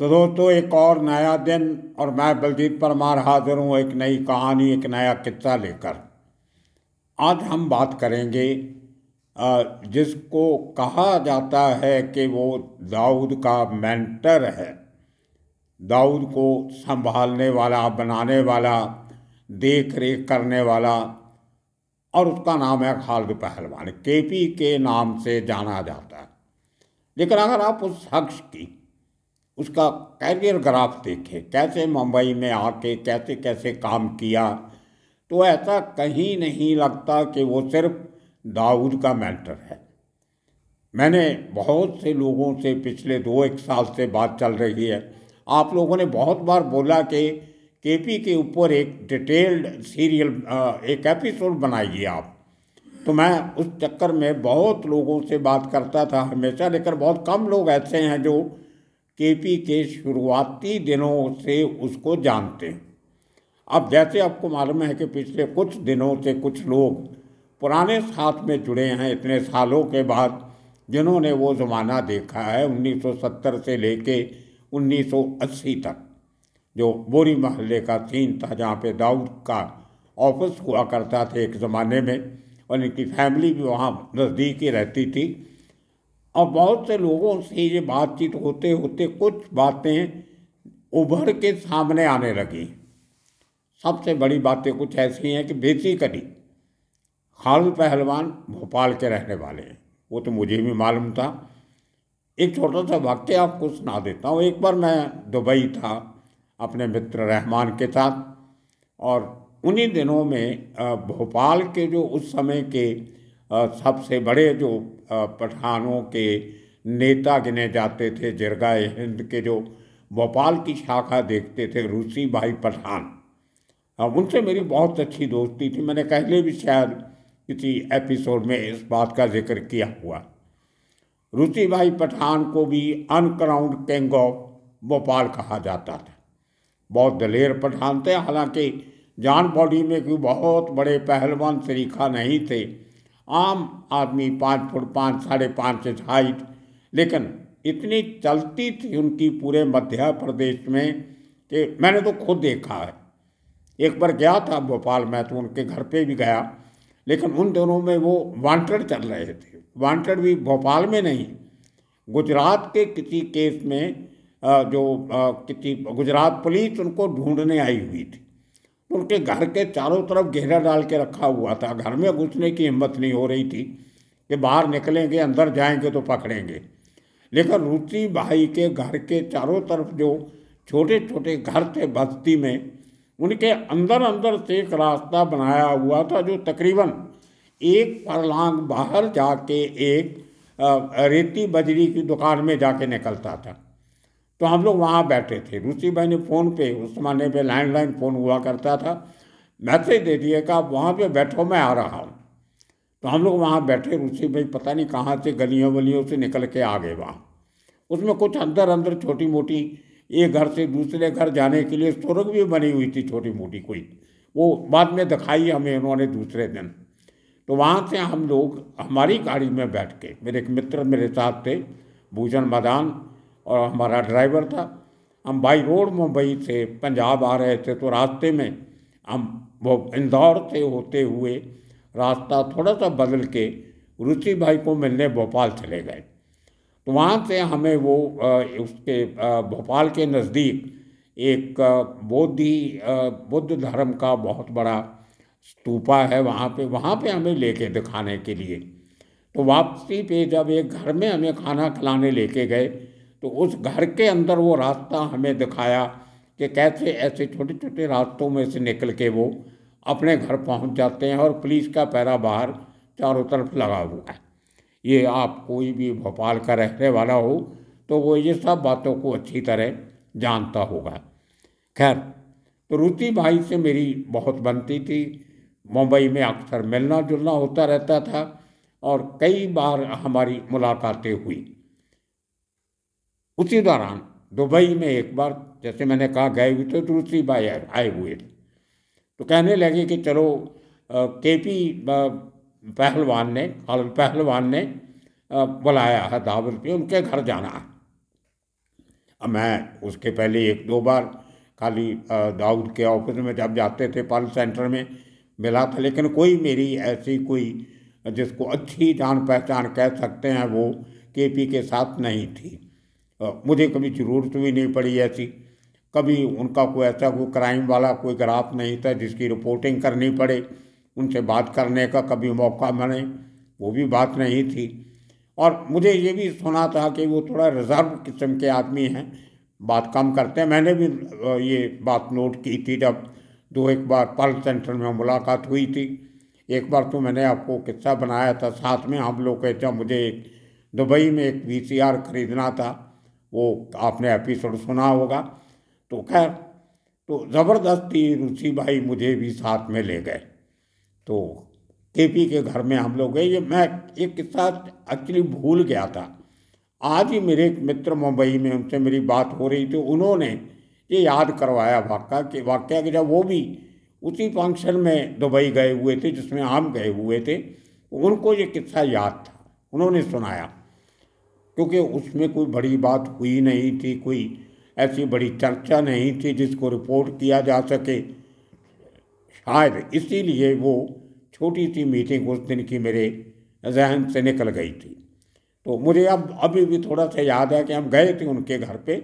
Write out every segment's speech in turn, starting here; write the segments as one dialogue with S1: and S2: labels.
S1: तो दोस्तों, एक और नया दिन और मैं बलजीत परमार हाजिर हूँ एक नई कहानी, एक नया किस्सा लेकर। आज हम बात करेंगे जिसको कहा जाता है कि वो दाऊद का मेंटर है, दाऊद को संभालने वाला, बनाने वाला, देख रेख करने वाला। और उसका नाम है खालिद पहलवान, केपी के नाम से जाना जाता है। लेकिन अगर आप उस शख्स की, उसका कैरियर ग्राफ देखे, कैसे मुंबई में आके कैसे कैसे काम किया, तो ऐसा कहीं नहीं लगता कि वो सिर्फ दाऊद का मेंटर है। मैंने बहुत से लोगों से पिछले 2-1 साल से बात चल रही है। आप लोगों ने बहुत बार बोला कि केपी के ऊपर एक डिटेल्ड सीरियल, एक एपिसोड बनाइए आप। तो मैं उस चक्कर में बहुत लोगों से बात करता था हमेशा, लेकिन बहुत कम लोग ऐसे हैं जो केपी के शुरुआती दिनों से उसको जानते हैं। अब जैसे आपको मालूम है कि पिछले कुछ दिनों से कुछ लोग पुराने साथ में जुड़े हैं इतने सालों के बाद, जिन्होंने वो ज़माना देखा है 1970 से लेके 1980 तक, जो बोरी मोहल्ले का सीन था, जहाँ पे दाऊद का ऑफिस हुआ करता था एक ज़माने में, और इनकी फैमिली भी वहाँ नज़दीक ही रहती थी। और बहुत से लोगों से ये बातचीत होते होते कुछ बातें उभर के सामने आने लगी। सबसे बड़ी बातें कुछ ऐसी हैं कि बेसिकली खालिद पहलवान भोपाल के रहने वाले हैं, वो तो मुझे भी मालूम था। एक छोटा सा वाक्य आपको सुना देता हूँ। एक बार मैं दुबई था अपने मित्र रहमान के साथ, और उन्हीं दिनों में भोपाल के जो उस समय के सबसे बड़े जो पठानों के नेता गिने जाते थे, जिरगाए हिंद के जो भोपाल की शाखा देखते थे, रूसी भाई पठान, उनसे मेरी बहुत अच्छी दोस्ती थी। मैंने पहले भी शायद किसी एपिसोड में इस बात का जिक्र किया हुआ। रूसी भाई पठान को भी अनक्राउंड किंग ऑफ भोपाल कहा जाता था। बहुत दलेर पठान थे, हालांकि जान बॉडी में कोई बहुत बड़े पहलवान शरीका नहीं थे। आम आदमी 5 फुट 5, 5.5 इंच हाइट, लेकिन इतनी चलती थी उनकी पूरे मध्य प्रदेश में कि मैंने तो खुद देखा है। एक बार गया था भोपाल में, तो उनके घर पे भी गया, लेकिन उन दिनों में वो वांटेड चल रहे थे। वांटेड भी भोपाल में नहीं, गुजरात के किसी केस में, किसी गुजरात पुलिस उनको ढूंढने आई हुई थी। उनके घर के चारों तरफ घेरा डाल के रखा हुआ था। घर में घुसने की हिम्मत नहीं हो रही थी कि बाहर निकलेंगे, अंदर जाएंगे तो पकड़ेंगे। लेकिन रूसी भाई के घर के चारों तरफ जो छोटे छोटे घर थे बस्ती में, उनके अंदर अंदर से एक रास्ता बनाया हुआ था, जो तकरीबन 1 फरलांग बाहर जाके एक रेती बजरी की दुकान में जाके निकलता था। तो हम लोग वहाँ बैठे थे। रूसी भाई ने फ़ोन पे, उस ज़माने पे लैंडलाइन फ़ोन हुआ करता था, मैसेज दे दिए कि आप वहाँ पे बैठो, मैं आ रहा हूँ। तो हम लोग वहाँ बैठे। रूसी भाई पता नहीं कहाँ से गलियों वलियों से निकल के आ गए वहाँ। उसमें कुछ अंदर अंदर छोटी मोटी, एक घर से दूसरे घर जाने के लिए सुरंग भी बनी हुई थी छोटी मोटी कोई, वो बाद में दिखाई हमें उन्होंने दूसरे दिन। तो वहाँ से हम लोग हमारी गाड़ी में बैठ के, मेरे एक मित्र मेरे साथ थे, भूषण मदान, और हमारा ड्राइवर था। हम बाई रोड मुंबई से पंजाब आ रहे थे, तो रास्ते में हम वो इंदौर से होते हुए रास्ता थोड़ा सा बदल के रूसी भाई को मिलने भोपाल चले गए। तो वहाँ से हमें वो उसके भोपाल के नज़दीक एक बुद्ध धर्म का बहुत बड़ा स्तूपा है, वहाँ पे हमें लेके दिखाने के लिए। तो वापसी पे जब एक घर में हमें खाना खिलाने लेके गए, तो उस घर के अंदर वो रास्ता हमें दिखाया कि कैसे ऐसे छोटे छोटे रास्तों में से निकल के वो अपने घर पहुंच जाते हैं, और पुलिस का पहरा बाहर चारों तरफ लगा हुआ है। ये आप कोई भी भोपाल का रहने वाला हो तो वो ये सब बातों को अच्छी तरह जानता होगा। खैर, तो रूसी भाई से मेरी बहुत बनती थी, मुंबई में अक्सर मिलना जुलना होता रहता था, और कई बार हमारी मुलाकातें हुई। उसी दौरान दुबई में एक बार, जैसे मैंने कहा, गए हुए थे, तो रूसी भाई आए हुए थे। तो कहने लगे कि चलो, केपी पहलवान ने, खालिद पहलवान ने बुलाया है दावत पे, उनके घर जाना है। अब मैं उसके पहले एक दो बार खाली दाऊद के ऑफिस में जब जाते थे पर्ल सेंटर में मिला था, लेकिन कोई मेरी ऐसी कोई जिसको अच्छी जान पहचान कह सकते हैं वो केपी के साथ नहीं थी। मुझे कभी ज़रूरत भी नहीं पड़ी ऐसी, कभी उनका कोई ऐसा कोई क्राइम वाला कोई ग्राफ नहीं था जिसकी रिपोर्टिंग करनी पड़े, उनसे बात करने का कभी मौका मिले वो भी बात नहीं थी। और मुझे ये भी सुना था कि वो थोड़ा रिजर्व किस्म के आदमी हैं, बात कम करते हैं। मैंने भी ये बात नोट की थी जब दो एक बार पर्ल सेंटर में मुलाकात हुई थी। एक बार तो मैंने आपको किस्सा बनाया था, साथ में हम लोग कहते मुझे दुबई में एक वीसीआर खरीदना था, वो आपने एपिसोड सुना होगा। तो खैर, तो ज़बरदस्ती रूसी भाई मुझे भी साथ में ले गए, तो केपी के घर में हम लोग गए। ये मैं एक किस्सा एक्चुअली भूल गया था, आज ही मेरे एक मित्र मुंबई में उनसे मेरी बात हो रही थी, उन्होंने ये याद करवाया वाक़या कि जब वो भी उसी फंक्शन में दुबई गए हुए थे जिसमें हम गए हुए थे, उनको ये किस्सा याद था, उन्होंने सुनाया। क्योंकि उसमें कोई बड़ी बात हुई नहीं थी, कोई ऐसी बड़ी चर्चा नहीं थी जिसको रिपोर्ट किया जा सके, शायद इसीलिए वो छोटी सी मीटिंग उस दिन की मेरे जहन से निकल गई थी। तो मुझे अब अभी भी थोड़ा सा याद है कि हम गए थे उनके घर पे,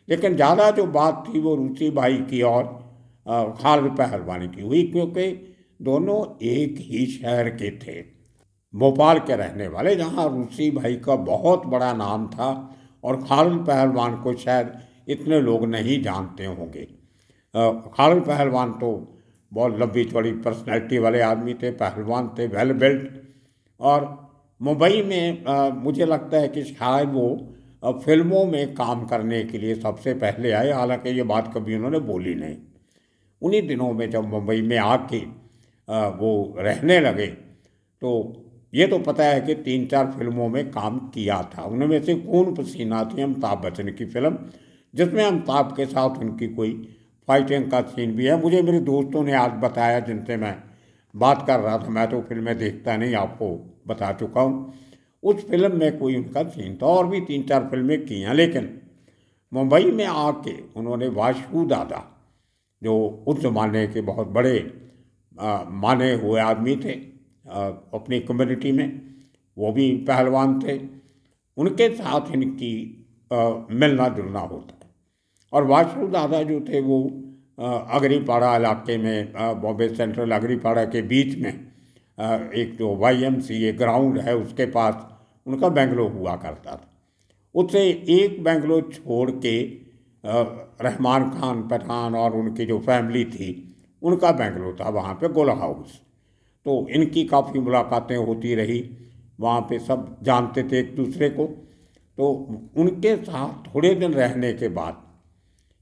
S1: लेकिन ज़्यादा जो बात थी वो रूसी भाई की और खालिद पहलवान की हुई, क्योंकि दोनों एक ही शहर के थे, भोपाल के रहने वाले, जहाँ रूसी भाई का बहुत बड़ा नाम था और खालिद पहलवान को शायद इतने लोग नहीं जानते होंगे। खालिद पहलवान तो बहुत लंबी चौड़ी पर्सनैलिटी वाले आदमी थे, पहलवान थे, वेल बिल्ट। और मुंबई में मुझे लगता है कि शायद वो फिल्मों में काम करने के लिए सबसे पहले आए, हालांकि ये बात कभी उन्होंने बोली नहीं। उन्हीं दिनों में जब मुंबई में आके वो रहने लगे, तो ये तो पता है कि 3-4 फिल्मों में काम किया था। उनमें से खून पसीना थी अमिताभ बच्चन की फिल्म, जिसमें अमिताभ के साथ उनकी कोई फाइटिंग का सीन भी है। मुझे मेरे दोस्तों ने आज बताया जिनसे मैं बात कर रहा था, मैं तो फिल्में देखता नहीं, आपको बता चुका हूँ। उस फिल्म में कोई उनका सीन था, और भी 3-4 फिल्में की हैं। लेकिन मुंबई में आके उन्होंने वासु दादा, जो उस जमाने के बहुत बड़े माने हुए आदमी थे अपनी कम्युनिटी में, वो भी पहलवान थे, उनके साथ इनकी मिलना जुलना होता है। और वासु दादा जो थे वो अगरीपाड़ा इलाके में, बॉम्बे सेंट्रल अगरीपाड़ा के बीच में एक जो YMCA ग्राउंड है उसके पास उनका बेंगलो हुआ करता था। उससे एक बेंगलो छोड़ के रहमान खान पठान और उनकी जो फैमिली थी उनका बेंगलो था वहाँ पे गोला हाउस। तो इनकी काफ़ी मुलाकातें होती रही, वहाँ पे सब जानते थे एक दूसरे को। तो उनके साथ थोड़े दिन रहने के बाद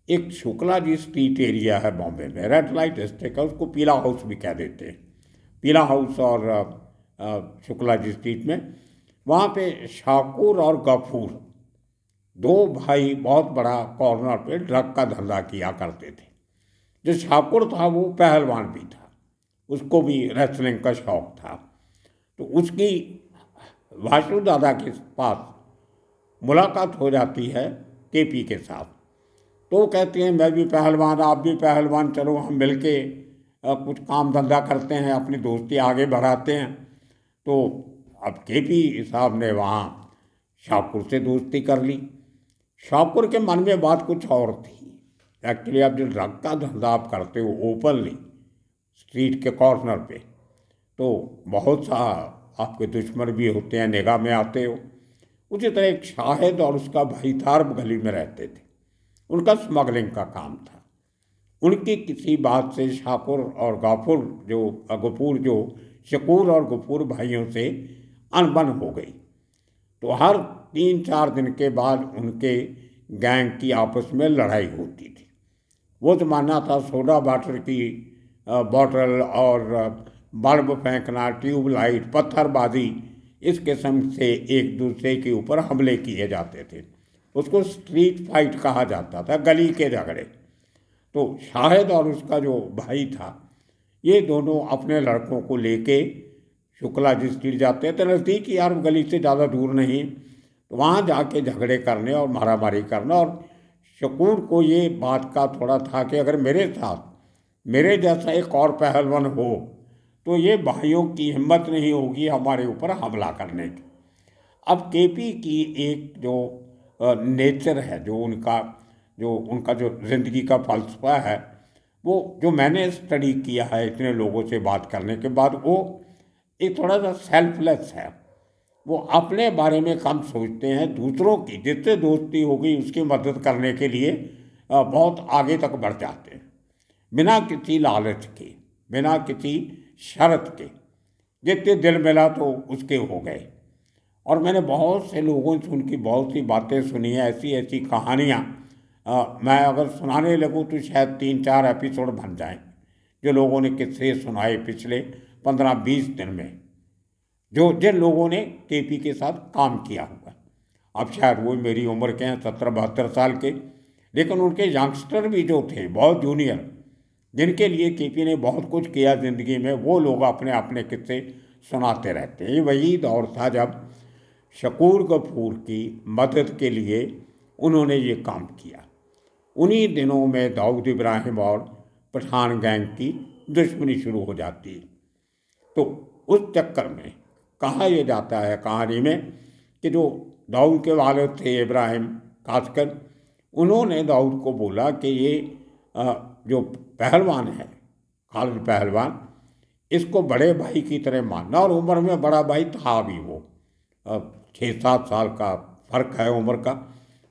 S1: एक शुक्ला जी स्ट्रीट एरिया है बॉम्बे में, रेड लाइट डिस्ट्रिक्ट है, उसको पीला हाउस भी कह देते हैं, पीला हाउस और शुक्ला जी स्ट्रीट में, वहाँ पे शाकुर और गफूर दो भाई बहुत बड़ा कॉर्नर पे ड्रग का धंधा किया करते थे। जो शाकुर था वो पहलवान भी था, उसको भी रेसलिंग का शौक था। तो उसकी वासु दादा के पास मुलाकात हो जाती है केपी के साथ। तो कहते हैं मैं भी पहलवान, आप भी पहलवान, चलो हम मिलके कुछ काम धंधा करते हैं, अपनी दोस्ती आगे बढ़ाते हैं। तो अब केपी साहब ने वहाँ शाकुर से दोस्ती कर ली। शाकुर के मन में बात कुछ और थी। एक्चुअली आप जो ड्रग का धंधा आप करते हो ओपनली स्ट्रीट के कॉर्नर पे, तो बहुत सा आपके दुश्मन भी होते हैं, निगाह में आते हो। उसी तरह एक शाहिद और उसका भाई थार्ब गली में रहते थे, उनका स्मगलिंग का काम था। उनकी किसी बात से शाकुर और गफूर जो शकूर और गफूर भाइयों से अनबन हो गई। तो हर 3-4 दिन के बाद उनके गैंग की आपस में लड़ाई होती थी। वो ज़माना था सोडा वाटर की बॉटल और बल्ब फेंकना, ट्यूबलाइट, पत्थरबाजी, इस किस्म से एक दूसरे के ऊपर हमले किए जाते थे। उसको स्ट्रीट फाइट कहा जाता था, गली के झगड़े। तो शाहिद और उसका जो भाई था, ये दोनों अपने लड़कों को लेके शुक्ला जी स्ट्रीट जाते थे, नज़दीक ही यार, गली से ज़्यादा दूर नहीं। तो वहाँ जाके झगड़े करने और मारामारी करना, और शकूर को ये बात का थोड़ा था कि अगर मेरे साथ मेरे जैसा एक और पहलवान हो तो ये भाइयों की हिम्मत नहीं होगी हमारे ऊपर हमला करने की। अब केपी की एक जो नेचर है, जो उनका जो ज़िंदगी का फलसफा है, वो जो मैंने स्टडी किया है इतने लोगों से बात करने के बाद, वो एक थोड़ा सा सेल्फलेस है। वो अपने बारे में कम सोचते हैं, दूसरों की जिससे दोस्ती हो गई उसकी मदद करने के लिए बहुत आगे तक बढ़ जाते हैं, बिना किसी लालच के, बिना किसी शर्त के। जितने दिल मिला तो उसके हो गए। और मैंने बहुत से लोगों से उनकी बहुत सी बातें सुनी हैं, ऐसी ऐसी कहानियाँ मैं अगर सुनाने लगूँ तो शायद 3-4 एपिसोड बन जाएं, जो लोगों ने किस्से सुनाए पिछले 15-20 दिन में, जो जिन लोगों ने केपी के साथ काम किया हुआ। अब शायद वो मेरी उम्र के हैं, 70-72 साल के, लेकिन उनके यंगस्टर भी जो थे बहुत जूनियर, जिनके लिए केपी ने बहुत कुछ किया ज़िंदगी में, वो लोग अपने अपने किस्से सुनाते रहते हैं। ये वही दौर था जब शकूर गफूर की मदद के लिए उन्होंने ये काम किया। उन्हीं दिनों में दाऊद इब्राहिम और पठान गैंग की दुश्मनी शुरू हो जाती है। तो उस चक्कर में कहा यह जाता है कहानी में कि जो दाऊद के वालिद थे इब्राहिम खासकर, उन्होंने दाऊद को बोला कि ये जो पहलवान है खालिद पहलवान, इसको बड़े भाई की तरह मानना, और उम्र में बड़ा भाई था भी वो, 6-7 साल का फ़र्क है उम्र का,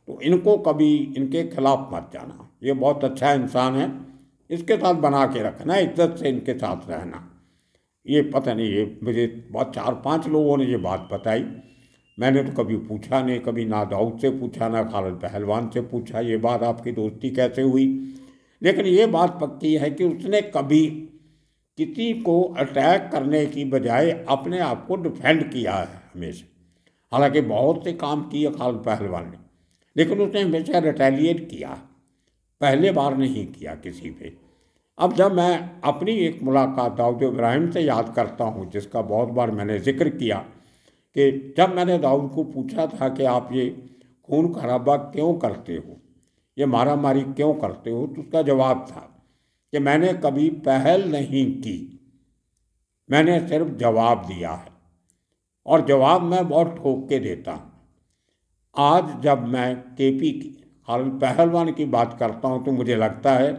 S1: तो इनको कभी इनके खिलाफ मत जाना, ये बहुत अच्छा इंसान है, इसके साथ बना के रखना, इज्जत से इनके साथ रहना। ये पता नहीं, ये मुझे बहुत 4-5 लोगों ने ये बात बताई। मैंने तो कभी पूछा नहीं, कभी ना दाऊद से पूछा ना खालिद पहलवान से पूछा ये बात आपकी दोस्ती कैसे हुई, लेकिन ये बात पक्की है कि उसने कभी किसी को अटैक करने की बजाय अपने आप को डिफेंड किया है हमेशा। हालांकि बहुत से काम किए खालिद पहलवान ने, लेकिन उसने हमेशा रिटेलिएट किया, पहले बार नहीं किया किसी पे। अब जब मैं अपनी एक मुलाकात दाऊद इब्राहिम से याद करता हूँ, जिसका बहुत बार मैंने जिक्र किया, कि जब मैंने दाऊद को पूछा था कि आप ये खून खराबा क्यों करते हो, ये मारा मारी क्यों करते हो, तो उसका जवाब था कि मैंने कभी पहल नहीं की, मैंने सिर्फ जवाब दिया है, और जवाब मैं बहुत ठोक के देता हूँ। आज जब मैं केपी की खालिद पहलवान की बात करता हूँ तो मुझे लगता है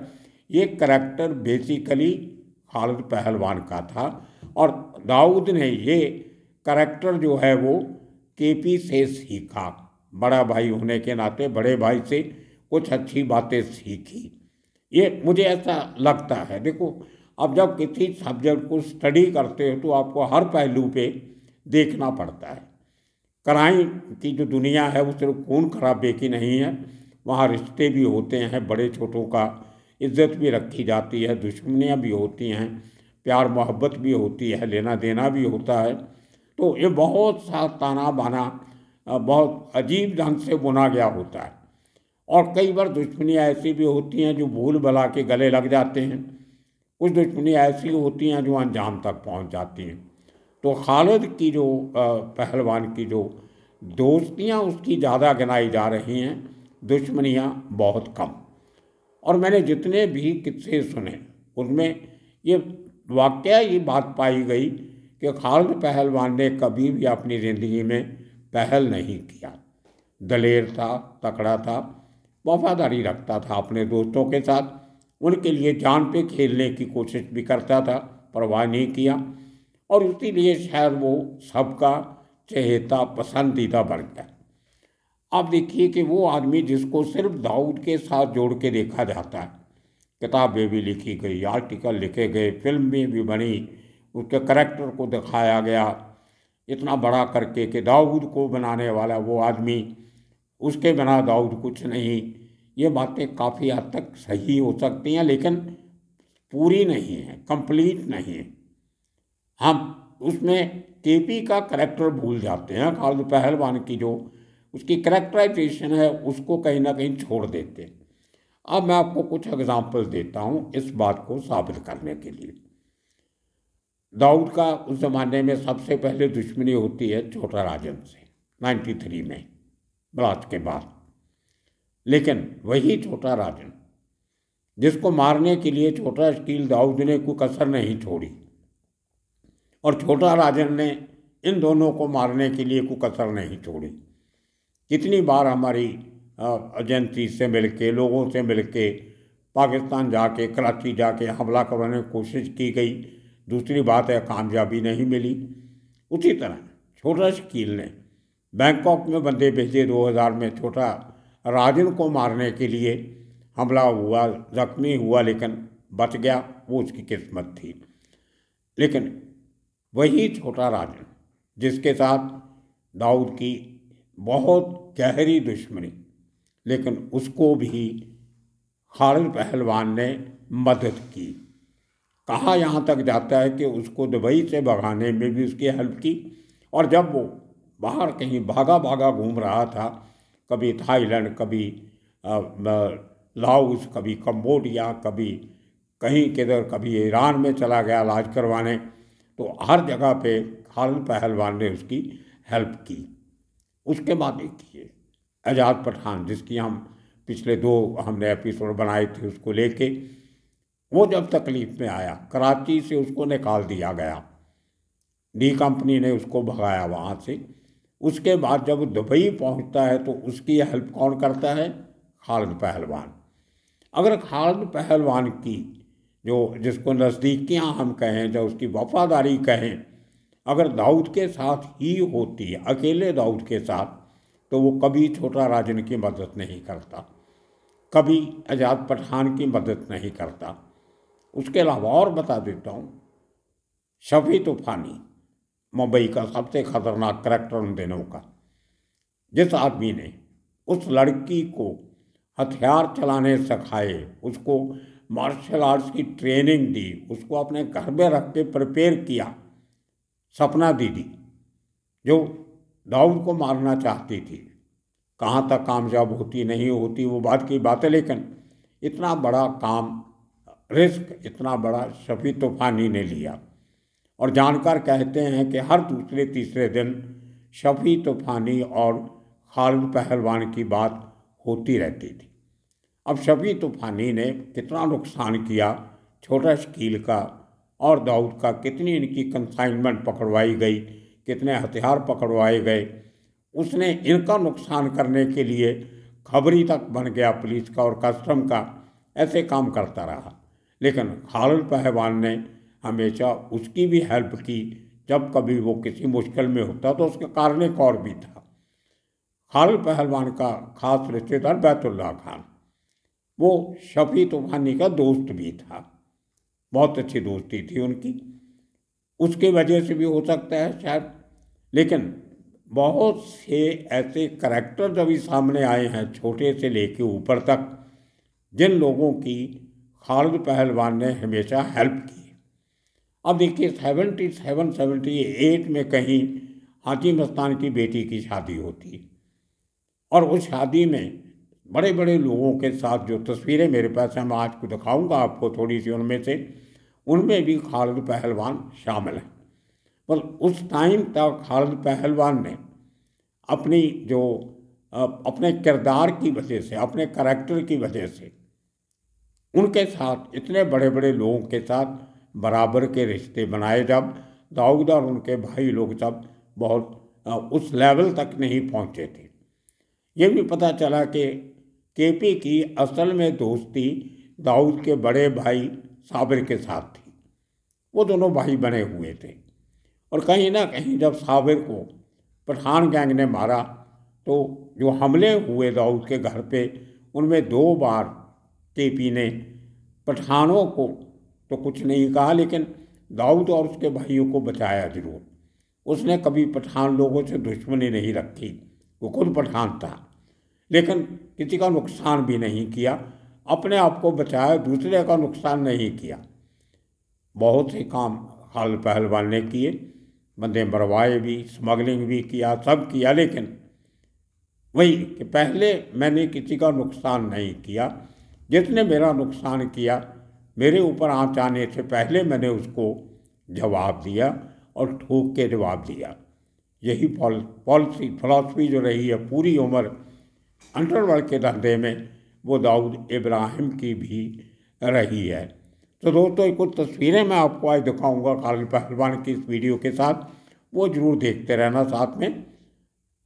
S1: ये करैक्टर बेसिकली खालिद पहलवान का था, और दाऊद ने ये करैक्टर जो है वो केपी से सीखा। बड़ा भाई होने के नाते बड़े भाई से कुछ अच्छी बातें सीखी, ये मुझे ऐसा लगता है। देखो, अब जब किसी सब्जेक्ट को स्टडी करते हो तो आपको हर पहलू पे देखना पड़ता है। क्राइम की जो दुनिया है वो सिर्फ खून खराबे की नहीं है, वहाँ रिश्ते भी होते हैं, बड़े छोटों का इज्जत भी रखी जाती है, दुश्मनियाँ भी होती हैं, प्यार मोहब्बत भी होती है, लेना देना भी होता है। तो ये बहुत सा ताना बाना बहुत अजीब ढंग से बुना गया होता है, और कई बार दुश्मनियाँ ऐसी भी होती हैं जो भूल भला के गले लग जाते हैं, कुछ दुश्मनियाँ ऐसी होती हैं जो अंजाम तक पहुंच जाती हैं। तो खालिद की जो पहलवान की जो दोस्तियां उसकी ज़्यादा गिनाई जा रही हैं, दुश्मनियां बहुत कम। और मैंने जितने भी किस्से सुने उनमें ये वाकया ये बात पाई गई कि खालिद पहलवान ने कभी भी अपनी ज़िंदगी में पहल नहीं किया। दलेर था, तकड़ा था, वफादारी रखता था अपने दोस्तों के साथ, उनके लिए जान पे खेलने की कोशिश भी करता था, परवाह नहीं किया, और इसीलिए शायद वो सबका चहेता पसंदीदा बन गया। आप देखिए कि वो आदमी जिसको सिर्फ दाऊद के साथ जोड़ के देखा जाता है, किताबें भी लिखी गई, आर्टिकल लिखे गए, फिल्में भी बनी, उसके करैक्टर को दिखाया गया इतना बड़ा करके कि दाऊद को बनाने वाला वो आदमी, उसके बिना दाऊद कुछ नहीं। ये बातें काफ़ी हद तक सही हो सकती हैं, लेकिन पूरी नहीं है, कंप्लीट नहीं है। हम उसमें केपी का करैक्टर भूल जाते हैं, खालिद पहलवान की जो उसकी करैक्टराइजेशन है उसको कहीं ना कहीं छोड़ देते हैं। अब मैं आपको कुछ एग्जाम्पल देता हूँ इस बात को साबित करने के लिए। दाऊद का उस ज़माने में सबसे पहले दुश्मनी होती है छोटा राजन से, 93 में बलाच के बाद। लेकिन वही छोटा राजन, जिसको मारने के लिए छोटा शकील दाऊद ने कोई कसर नहीं छोड़ी, और छोटा राजन ने इन दोनों को मारने के लिए कोई कसर नहीं छोड़ी। कितनी बार हमारी एजेंसी से मिलके, लोगों से मिलके, पाकिस्तान जाके, कराची जाके हमला करवाने की कोशिश की गई। दूसरी बात है, कामयाबी नहीं मिली। उसी तरह छोटा शकील ने बैंकॉक में बंदे भेजे 2000 में, छोटा राजन को मारने के लिए। हमला हुआ, जख्मी हुआ, लेकिन बच गया, वो उसकी किस्मत थी। लेकिन वही छोटा राजन जिसके साथ दाऊद की बहुत गहरी दुश्मनी, लेकिन उसको भी खालिद पहलवान ने मदद की। कहा यहाँ तक जाता है कि उसको दुबई से भगाने में भी उसकी हेल्प की, और जब वो बाहर कहीं भागा भागा घूम रहा था, कभी थाईलैंड, कभी लाओस, कभी कंबोडिया, कभी कहीं किधर, कभी ईरान में चला गया इलाज करवाने, तो हर जगह पे खालिद पहलवान ने उसकी हेल्प की। उसके बाद देखिए आज़ाद पठान, जिसकी हम पिछले 2 हमने एपिसोड बनाए थे उसको लेके, वो जब तकलीफ में आया, कराची से उसको निकाल दिया गया, डी कंपनी ने उसको भगाया वहाँ से। उसके बाद जब दुबई पहुँचता है तो उसकी हेल्प कौन करता है? खालिद पहलवान। अगर खालिद पहलवान की जो, जिसको नज़दीकियाँ हम कहें, जो उसकी वफादारी कहें, अगर दाऊद के साथ ही होती, अकेले दाऊद के साथ, तो वो कभी छोटा राजन की मदद नहीं करता, कभी आज़ाद पठान की मदद नहीं करता। उसके अलावा और बता देता हूँ, शफी तूफ़ानी, मुंबई का सबसे खतरनाक करैक्टर उन दिनों का, जिस आदमी ने उस लड़की को हथियार चलाने सिखाए, उसको मार्शल आर्ट्स की ट्रेनिंग दी, उसको अपने घर में रख के प्रिपेयर किया, सपना दीदी, जो दाऊद को मारना चाहती थी, कहाँ तक कामयाब होती नहीं होती वो बात की बात है, लेकिन इतना बड़ा काम, रिस्क इतना बड़ा शफी तूफ़ानी ने लिया। और जानकार कहते हैं कि हर दूसरे तीसरे दिन शफी तूफ़ानी और खालिद पहलवान की बात होती रहती थी। अब शफी तूफ़ानी ने कितना नुकसान किया छोटा शकील का और दाऊद का, कितनी इनकी कंसाइनमेंट पकड़वाई गई, कितने हथियार पकड़वाए गए, उसने इनका नुकसान करने के लिए खबरी तक बन गया पुलिस का और कस्टम का, ऐसे काम करता रहा। लेकिन खालिद पहलवान ने हमेशा उसकी भी हेल्प की, जब कभी वो किसी मुश्किल में होता तो उसका कारण एक और भी था। खालिद पहलवान का खास रिश्तेदार बैतुल्लाह खान, वो शफी तूफ़ानी का दोस्त भी था, बहुत अच्छी दोस्ती थी उनकी, उसके वजह से भी हो सकता है शायद। लेकिन बहुत से ऐसे करैक्टर जब सामने आए हैं, छोटे से लेके ऊपर तक, जिन लोगों की खालिद पहलवान ने हमेशा हेल्प की। अब देखिए 77-78 में कहीं हाजी मस्तान की बेटी की शादी होती, और उस शादी में बड़े बड़े लोगों के साथ, जो तस्वीरें मेरे पास हैं, मैं आज को दिखाऊंगा आपको थोड़ी सी उनमें से, उनमें भी खालिद पहलवान शामिल हैं। पर उस टाइम तक खालिद पहलवान ने अपनी जो अपने किरदार की वजह से, अपने करैक्टर की वजह से, उनके साथ इतने बड़े बड़े लोगों के साथ बराबर के रिश्ते बनाए। जब दाऊद और उनके भाई लोग सब बहुत उस लेवल तक नहीं पहुंचे थे। ये भी पता चला कि केपी की असल में दोस्ती दाऊद के बड़े भाई साबिर के साथ थी, वो दोनों भाई बने हुए थे। और कहीं ना कहीं जब साबिर को पठान गैंग ने मारा, तो जो हमले हुए दाऊद के घर पे, उनमें 2 बार केपी ने पठानों को तो कुछ नहीं कहा, लेकिन दाऊद और उसके भाइयों को बचाया जरूर। उसने कभी पठान लोगों से दुश्मनी नहीं रखी, वो खुद पठान था, लेकिन किसी का नुकसान भी नहीं किया, अपने आप को बचाया, दूसरे का नुकसान नहीं किया। बहुत से काम खालिद पहलवान ने किए, बंदे मरवाए भी, स्मगलिंग भी किया, सब किया, लेकिन वही कि पहले मैंने किसी का नुकसान नहीं किया, जिसने मेरा नुकसान किया, मेरे ऊपर आँच आने से पहले मैंने उसको जवाब दिया और ठोक के जवाब दिया। यही फिलॉसफी जो रही है पूरी उम्र अंडरवर्ल्ड के धंधे में वो दाऊद इब्राहिम की भी रही है। तो दोस्तों कुछ तस्वीरें मैं आपको आज दिखाऊंगा खालिद पहलवान की इस वीडियो के साथ, वो जरूर देखते रहना। साथ में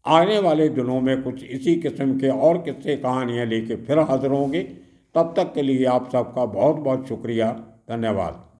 S1: आने वाले दिनों में कुछ इसी किस्म के और किस्से कहानियाँ लेके फिर हाजिर होंगे। तब तक के लिए आप सबका बहुत बहुत शुक्रिया, धन्यवाद।